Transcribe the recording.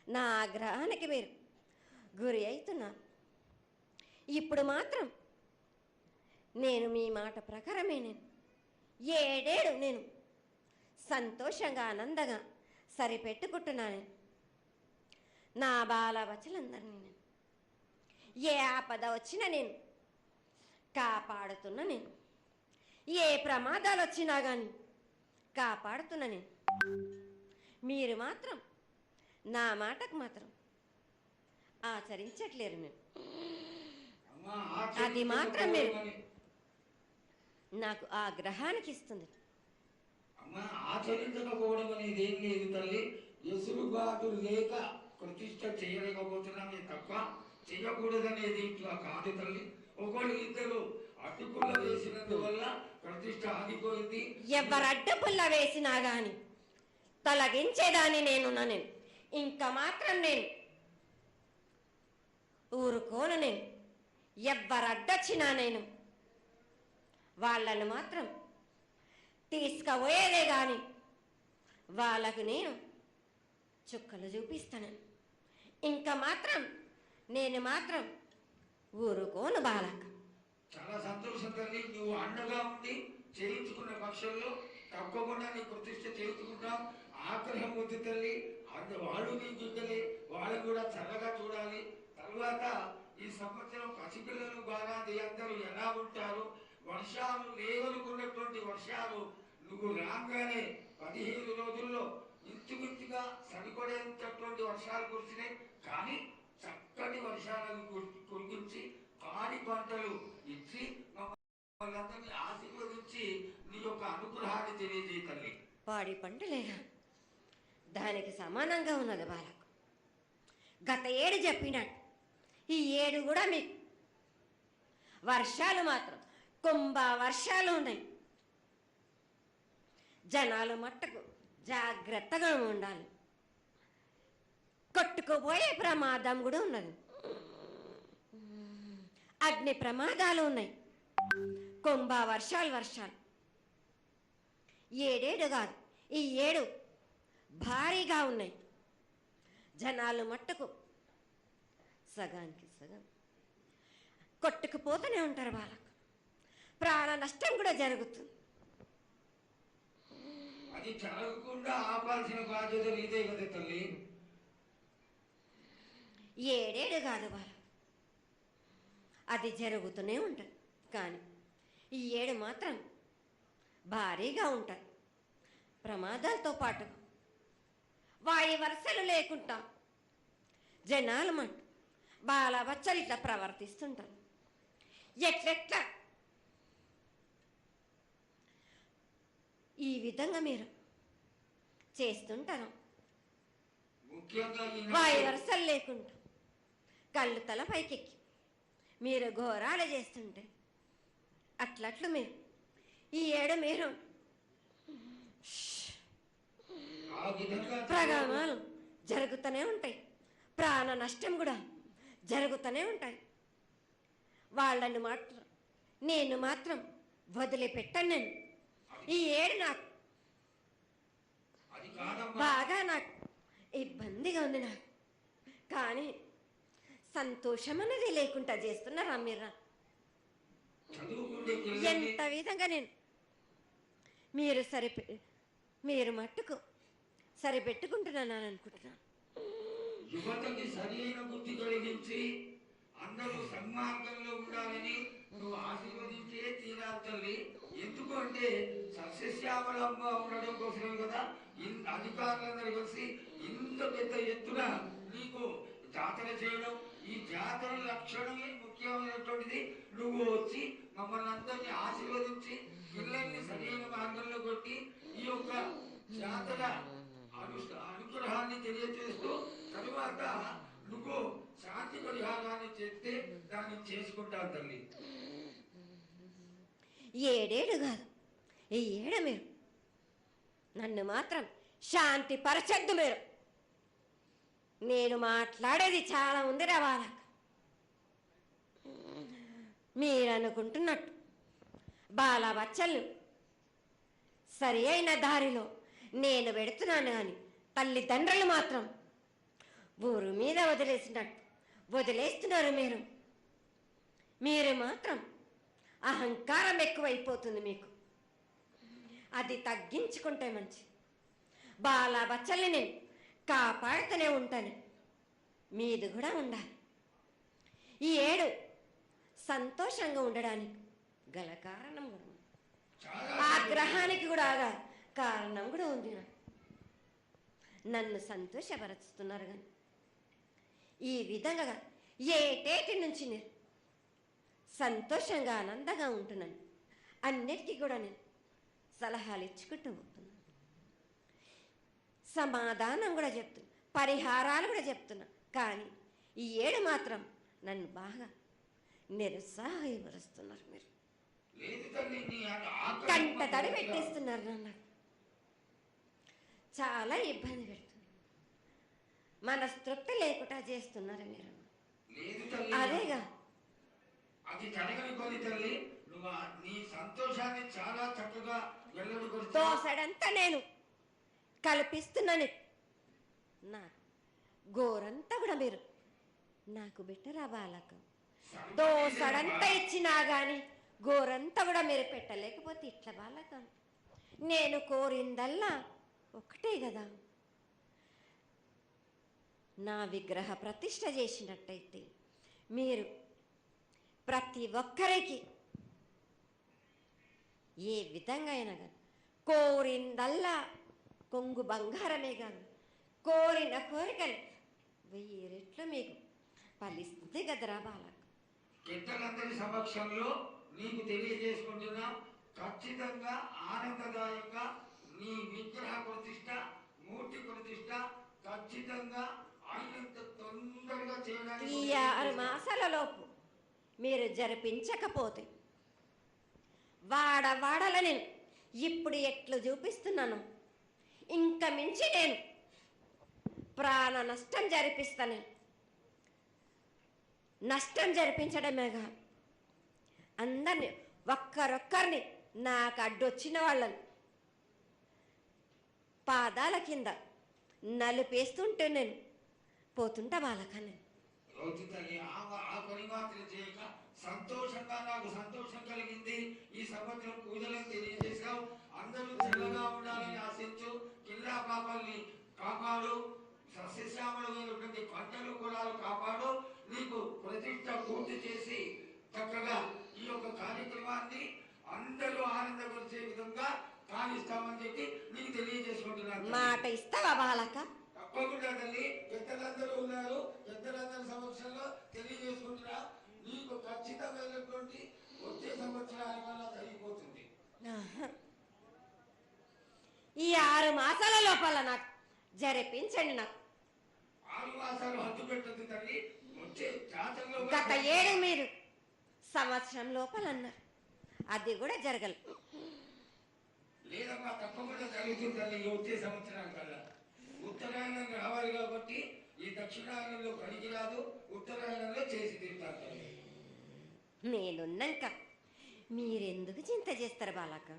నా ఆగ్రహానికి మీరు గురి అవుతున్నారు. ఇప్పుడు మాత్రం నేను మీ మాట ప్రకారమే ఏడేడు నేను సంతోషంగా ఆనందంగా సరిపెట్టుకుంటున్నాను. నా బాలవచలందరినీ నేను ఏ ఆపద వచ్చినా నేను కాపాడుతున్నా. నేను ఏ ప్రమాదాలు వచ్చినా కానీ కాపాడుతున్నా. నేను మీరు మాత్రం నా మాటకు మాత్రం ఆచరించట్లేరు. నేను అది మాత్రం మీరు నాకు ఆ గ్రహానికి ఇస్తుంది. ఆచరించకపోవడం అనేది ఏం లేదు తల్లి. ఎసురుబాటు లేక ప్రతిష్ట చేయలేకపోతున్నామే తప్ప చేయకూడదనేది ఇట్లా కాదు తల్లి. ఒకళ్ళు ఇద్దరు అడ్డుపుల్ల వేసినందువల్ల ప్రతిష్ట ఆగిపోయింది. ఎవరు అడ్డుపుల్ల వేసినా గాని తొలగించేదాన్ని నేను ఇంకా మాత్రం నేను ఊరుకోను. నేను ఎవరు అడ్డొచ్చినా నేను వాళ్ళను మాత్రం తీసుకుపోయేదే గాని వాళ్ళకు నేను చుక్కలు చూపిస్తాను. ఇంకా మాత్రం నేను మాత్రం ఊరుకోను బాలక. చాలా సంతోషం తల్లి. నువ్వు అండగా ఉండి చేయించుకున్న పక్షంలో తప్పకుండా నీ ప్రతిష్ట చేయించుకుంటాం. ఆగ్రహం వద్దు తల్లి. వాళ్ళు నీ బిడ్డలే, వాళ్ళు కూడా చల్లగా చూడాలి. తర్వాత ఈ సంవత్సరం పసిపిల్లలు బాగా అందరూ ఎలా ఉంటారు. వర్షాలు లేవనుకున్నటువంటి వర్షాలు నువ్వు రాగానే 15 రోజుల్లో ఇంచుమించుగా సరిపడేటటువంటి వర్షాలు కురిసినాయి. కానీ చక్కటి వర్షాలను కురిపించి పాడి పంటలు ఇచ్చి మమ్మల్ని ఆశీర్వదించి నీ యొక్క అనుగ్రహాన్ని తెలియజేయ తల్లి. పాడి పంటలేగా దానికి సమానంగా ఉన్నది బాలకు. గత ఏడు చెప్పినట్టు ఈ ఏడు కూడా మీకు వర్షాలు మాత్రం కుంభ వర్షాలు ఉన్నాయి. జనాలు మట్టుకు జాగ్రత్తగా ఉండాలి. కొట్టుకుపోయే ప్రమాదం కూడా ఉన్నది. అగ్ని ప్రమాదాలు ఉన్నాయి. కుంభ వర్షాలు ఏడేడు కాదు, ఈ ఏడు భారీగా ఉన్నాయి. జనాలు మట్టుకు సగానికి సగం కొట్టుకుపోతూనే ఉంటారు. వాళ్ళకు ప్రాణ నష్టం కూడా జరుగుతుంది. అది జరగకుండా ఆపాల్సిన బాధ్యత నీదే కదా తల్లి. ఏడేడు కాదు వాళ్ళు, అది జరుగుతూనే ఉంటుంది. కానీ ఈ ఏడు మాత్రం భారీగా ఉంటుంది. ప్రమాదాలతో పాటు వాయు వరుసలు లేకుండా జనాలు మట్టు బాలబచ్చలు ఇట్లా ప్రవర్తిస్తుంటారు. ఎట్లెట్లా ఈ విధంగా మీరు చేస్తుంటారు. వాయు వరుసలు లేకుండా కళ్ళు తల పైకెక్కి మీరు ఘోరాలు చేస్తుంటే అట్లట్లు మీరు ఈ ఏడు మీరు ప్రమాదాలు జరుగుతూనే ఉంటాయి. ప్రాణ నష్టం కూడా జరుగుతూనే ఉంటాయి. వాళ్ళని మాత్రం నేను మాత్రం వదిలిపెట్టాను. నేను ఈ ఏడు నాకు బాగా నాకు ఇబ్బందిగా ఉంది. నాకు కానీ సంతోషం అనేది లేకుండా చేస్తున్నారా మీరు? ఎంత విధంగా నేను మీరు మట్టుకు సరిపెట్టుకుంటున్నాను అనుకుంటున్నాను. యువతకి సరైన బుద్ధి కలిగించి అందరూ సన్మార్గంలో ఉండాలని నువ్వు ఆశీర్వదించే తీరాలి తల్లి. ఎందుకు అంటే సస్యశ్యామలంగా ఉండడం కోసమే కదా అధికారులందరూ కలిసి ఇంత పెద్ద ఎత్తున నీకు జాతర చేయడం. ఈ జాతర లక్షణమే ముఖ్యమైనటువంటిది. నువ్వు వచ్చి మమ్మల్ని అందరినీ ఆశీర్వదించి పిల్లల్ని సరైన మార్గంలో కొట్టి ఈ యొక్క జాతర అనుగ్రహాన్ని తెలియజేస్తూ తరువాత నువ్వు శాంతి పరిహారాన్ని చేస్తే దాన్ని చేసుకుంటావు తల్లి. ఏడేడు కాదు, ఈ ఏడు మీరు నన్ను మాత్రం శాంతి పరచద్దు. నేను మాట్లాడేది చాలా ఉంది రావాల. మీరు అనుకుంటున్నట్టు బాలబచ్చలు సరి అయిన దారిలో నేను పెడుతున్నాను. కానీ తల్లిదండ్రులు మాత్రం ఊరు మీద వదిలేసినట్టు వదిలేస్తున్నారు మీరు. మీరు మాత్రం అహంకారం ఎక్కువైపోతుంది మీకు. అది తగ్గించుకుంటే మంచి. బాలా బచ్చల్ని నేను కాపాడుతూనే ఉంటాను. మీది కూడా ఉండాలి. ఈ ఏడు సంతోషంగా ఉండడానికి గల కారణం కూడా ఉంది. ఆగ్రహానికి కూడా కారణం కూడా ఉంది. నన్ను సంతోషపరుస్తున్నారు కానీ ఈ విధంగా ఏటేటి నుంచి నేను సంతోషంగా ఆనందంగా ఉంటున్నాను. అన్నిటికీ కూడా నేను సలహాలు ఇచ్చుకుంటూ ఉంటున్నాను. సమాధానం కూడా చెప్తున్నా, పరిహారాలు కూడా చెప్తున్నా. కానీ ఈ ఏడు మాత్రం నన్ను బాగా నిరుత్సాహపరుస్తున్నారు. మీరు కంట తడి పెట్టేస్తున్నారు. నన్ను చాలా ఇబ్బంది పెడుతున్నారు. మనస్తృప్తి లేకుండా చేస్తున్నారు మీరు. అదేగా అది జరగని పని తల్లి. నువ్వు నీ సంతోషాన్ని చాలా చక్కగా దోసడంతా నేను కల్పిస్తున్నాను. నా గోరంతా కూడా మీరు నాకు బెట్టరా బాలక. దోసడంతా ఇచ్చినా గాని గోరంతా కూడా మీరు పెట్టలేకపోతే ఇట్లా బాలక. నేను కోరిందల్లా ఒకటే కదా, నా విగ్రహ ప్రతిష్ఠ చేసినట్టయితే మీరు ప్రతి ఒక్కరికి ఏ విధంగా అయినా కానీ కోరిందల్లా కొంగు బంగారమే కాదు, కోరిన కోరికలు 1000 రెట్లు మీకు ఫలిస్తుంది కదరా బాలక. పెద్దలందరి సమక్షంలో నీకు తెలియజేసుకుంటున్నా, ఖచ్చితంగా ఆనందదాయంగా నీ విగ్రహ ప్రతిష్ఠ, మూర్తి ప్రతిష్ఠ ఖచ్చితంగా అయినంత తొందరగా చేయడానికి. ఈ 6 మాసాల లోపు మీరు జరిపించకపోతే వాడవాడల నేను ఇప్పుడు ఎట్లు చూపిస్తున్నాను, ఇంకా మించి నేను ప్రాణ నష్టం జరిపిస్తాను. నష్టం జరిపించడమేగా, అందరినీ ఒక్కరొక్కరిని నాకు అడ్డొచ్చిన వాళ్ళని పాదాల కింద నలిపేస్తుంటే నేను పోతుంటా వాళ్ళకని. ఆ పని మాత్రం చేయక సంతోషంగా నాకు సంతోషం కలిగింది. ఈ సంవత్సరం పూజలను తెలియజేశావు. అందరూ చల్లగా ఉండాలని ఆశించు. కిల్లా పాపాలని కాపాడు. సస్యశ్యామలమైనటువంటి పంటలు కూడా కాపాడు. నీకు ప్రతిష్ట పూర్తి చేసి చక్కగా ఈ యొక్క కార్యక్రమాన్ని అందరూ ఆనందపరిచే విధంగా కానిస్తామని చెప్పి నీకు తెలియజేసుకుంటున్నాను. మాట ఇస్తావా బాలక? తప్పకుండా తల్లి. పెద్దలందరూ ఉన్నారు, పెద్దలందరి సమక్షంలో తెలియజేసుకుంటున్నా. నీకు ఖచ్చితమైనటువంటి వచ్చే సంవత్సరానికల్లా జరిగిపోతుంది. ఈ 6 మాసాల లోపల నాకు జరిపించండి. నాకు 6 మాసాలు హద్దు పెట్టదు తల్లి. వచ్చే జాతరలో గత ఏడు మీరు సంవత్సరం లోపల అన్నారు, అది కూడా జరగలేదు. లేదమ్మా, తప్పకుండా జరుగుతుంది తల్లి. వచ్చే సంవత్సరానికల్లా ఉత్తరాయణం రావాలి కాబట్టి ఈ దక్షిణాయనంలో పనికి రాదు, ఉత్తరాయణంలో చేసి తీరుతారు. నేనున్నాక మీరెందుకు చింత చేస్తారు బాలక?